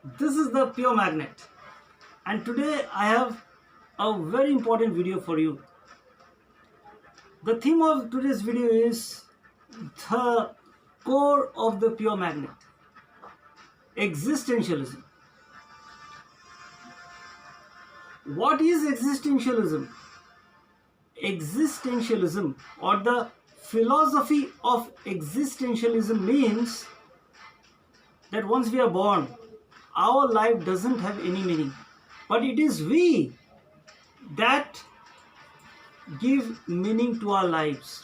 This is the pure magnet, and today I have a very important video for you. The theme of today's video is the core of the pure magnet, existentialism. What is existentialism? Existentialism, or the philosophy of existentialism, means that once we are born, our life doesn't have any meaning, but it is we that give meaning to our lives.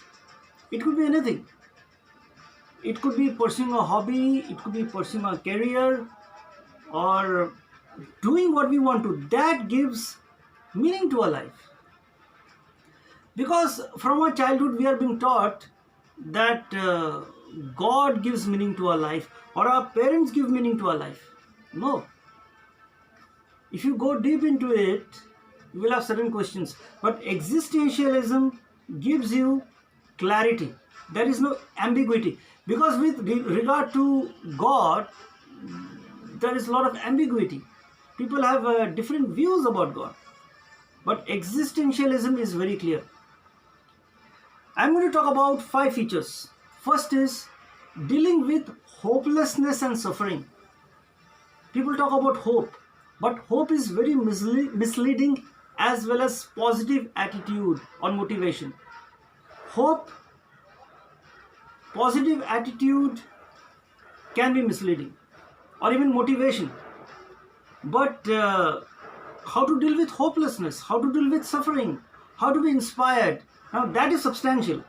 It could be anything. It could be pursuing a hobby, it could be pursuing a career, or doing what we want to. That gives meaning to our life. Because from our childhood we are being taught that God gives meaning to our life, or our parents give meaning to our life. No. If you go deep into it, you will have certain questions. But existentialism gives you clarity. There is no ambiguity. Because with regard to God, there is a lot of ambiguity. People have different views about God. But existentialism is very clear. I'm going to talk about 5 features. First is dealing with hopelessness and suffering. People talk about hope, but hope is very misleading, as well as positive attitude or motivation. Hope, positive attitude can be misleading, or even motivation. But how to deal with hopelessness, how to deal with suffering, how to be inspired, now that is substantial.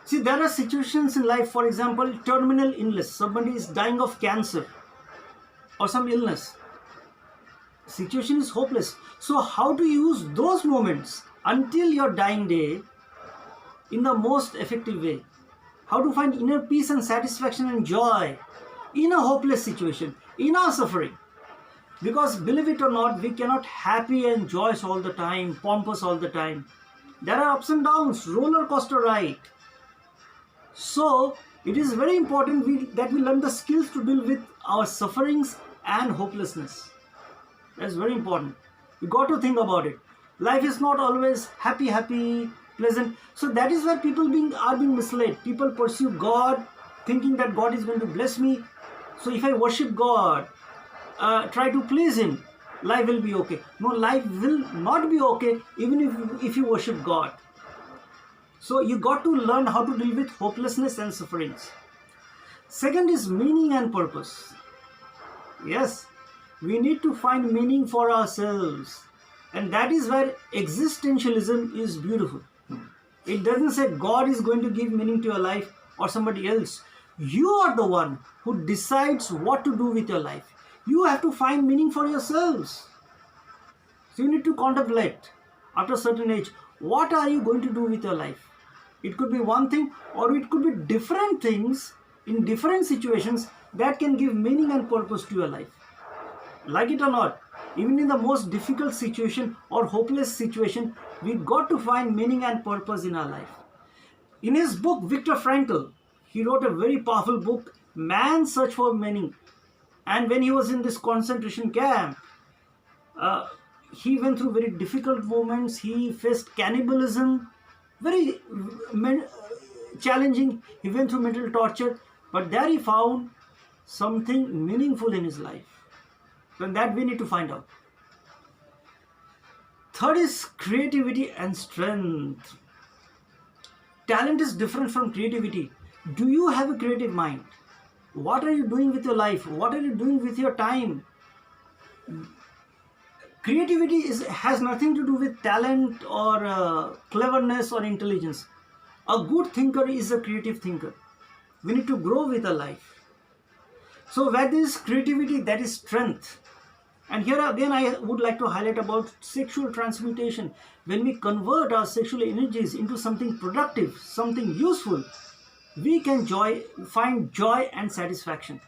See, there are situations in life, for example, terminal illness. Somebody is dying of cancer or some illness. Situation is hopeless. So how to use those moments until your dying day in the most effective way? How to find inner peace and satisfaction and joy in a hopeless situation, in our suffering? Because believe it or not, we cannot happy and joyous all the time, pompous all the time. There are ups and downs, roller coaster ride. So it is very important that we learn the skills to deal with our sufferings and hopelessness. That's very important. You got to think about it. Life is not always happy, pleasant. So that is where people are being misled. People pursue God thinking that God is going to bless me. So if I worship God, try to please Him, life will be okay. No, life will not be okay even if you worship God. So you got to learn how to deal with hopelessness and sufferings. Second is meaning and purpose. Yes, we need to find meaning for ourselves. And that is where existentialism is beautiful. It doesn't say God is going to give meaning to your life or somebody else. You are the one who decides what to do with your life. You have to find meaning for yourselves. So you need to contemplate after a certain age, what are you going to do with your life? It could be one thing, or it could be different things in different situations that can give meaning and purpose to your life. Like it or not, even in the most difficult situation or hopeless situation, we got to find meaning and purpose in our life. In his book, Viktor Frankl, he wrote a very powerful book, Man's Search for Meaning. And when he was in this concentration camp, he went through very difficult moments. He faced cannibalism, very challenging. He went through mental torture, but there he found something meaningful in his life. And that we need to find out. Third is creativity and strength. Talent is different from creativity. Do you have a creative mind? What are you doing with your life? What are you doing with your time? Creativity has nothing to do with talent or cleverness or intelligence. A good thinker is a creative thinker. We need to grow with our life. So where there is creativity, that is strength. And here again I would like to highlight about sexual transmutation. When we convert our sexual energies into something productive, something useful, we can find joy and satisfaction.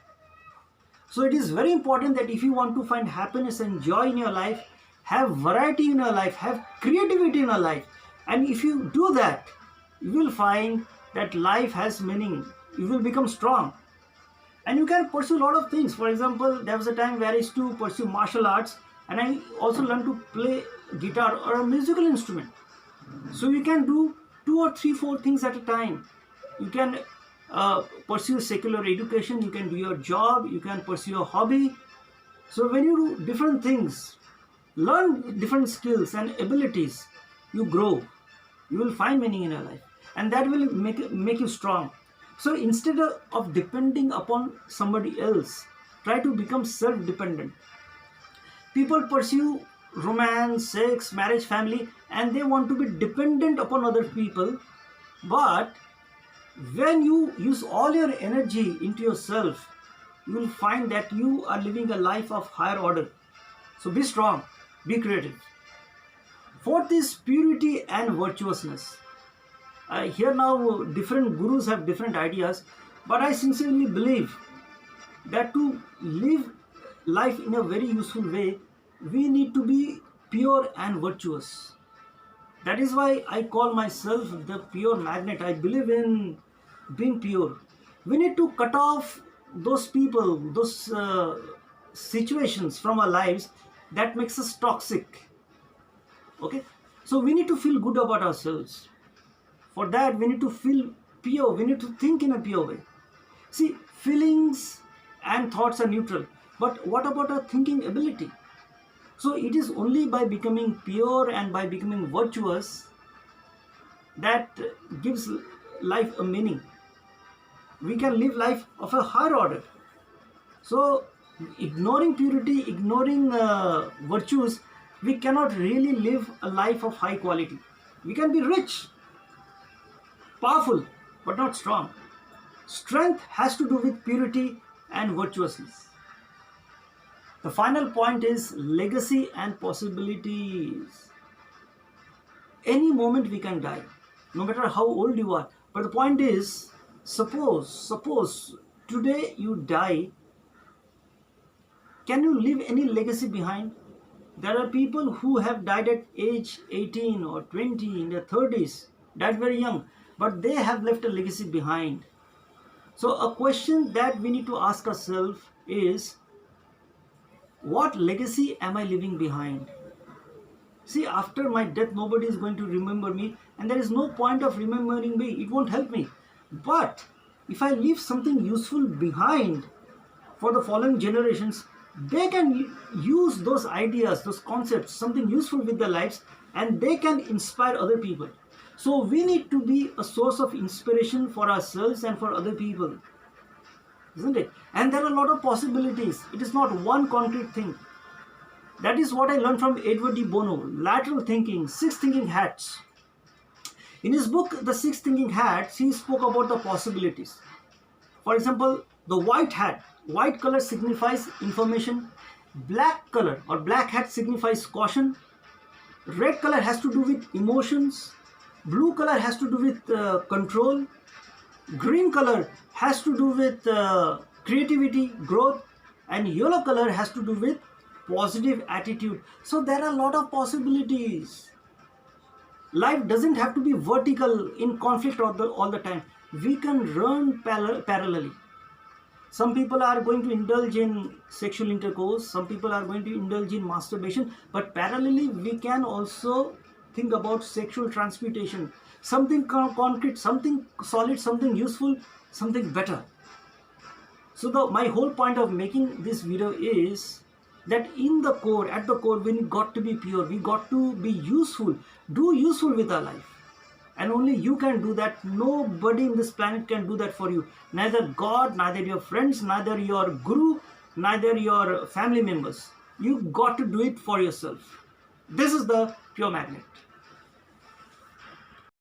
So it is very important that if you want to find happiness and joy in your life, have variety in your life, have creativity in your life. And if you do that, you will find that life has meaning. You will become strong. And you can pursue a lot of things. For example, there was a time where I used to pursue martial arts, and I also learned to play guitar or a musical instrument. So you can do 2 or 3, 4 things at a time. You can pursue secular education, you can do your job, you can pursue a hobby. So when you do different things, learn different skills and abilities, you grow. You will find meaning in your life, and that will make you strong. So instead of depending upon somebody else, try to become self-dependent. People pursue romance, sex, marriage, family, and they want to be dependent upon other people. But when you use all your energy into yourself, you will find that you are living a life of higher order. So be strong, be creative. Fourth is purity and virtuousness. Here now, different gurus have different ideas, but I sincerely believe that to live life in a very useful way, we need to be pure and virtuous. That is why I call myself the pure magnet. I believe in being pure. We need to cut off those people, those situations from our lives that makes us toxic. Okay, so we need to feel good about ourselves. For that, we need to feel pure. We need to think in a pure way. See, feelings and thoughts are neutral, but what about our thinking ability? So it is only by becoming pure and by becoming virtuous that gives life a meaning. We can live life of a higher order. So ignoring purity, ignoring virtues, we cannot really live a life of high quality. We can be rich, powerful, but not strong. Strength has to do with purity and virtuousness. The final point is legacy and possibilities. Any moment we can die, no matter how old you are. But the point is, suppose today you die, can you leave any legacy behind? There are people who have died at age 18 or 20, in their 30s, died very young, but they have left a legacy behind. So a question that we need to ask ourselves is, what legacy am I leaving behind? See, after my death, nobody is going to remember me, and there is no point of remembering me. It won't help me. But if I leave something useful behind for the following generations, they can use those ideas, those concepts, something useful with their lives, and they can inspire other people. So we need to be a source of inspiration for ourselves and for other people, isn't it? And there are a lot of possibilities. It is not one concrete thing. That is what I learned from Edward de Bono, lateral thinking, 6 thinking hats. In his book, The 6 Thinking Hats, he spoke about the possibilities. For example, the white hat. White color signifies information. Black color or black hat signifies caution. Red color has to do with emotions. Blue color has to do with control. Green color has to do with creativity, growth. And yellow color has to do with positive attitude. So there are a lot of possibilities. Life doesn't have to be vertical in conflict all the time. We can run parallelly. Some people are going to indulge in sexual intercourse. Some people are going to indulge in masturbation. But parallelly, we can also think about sexual transmutation. Something concrete, something solid, something useful, something better. So my whole point of making this video is that at the core, we got to be pure. We got to be useful. Do useful with our life. And only you can do that. Nobody in this planet can do that for you. Neither God, neither your friends, neither your guru, neither your family members. You got to do it for yourself. This is the pure magnet.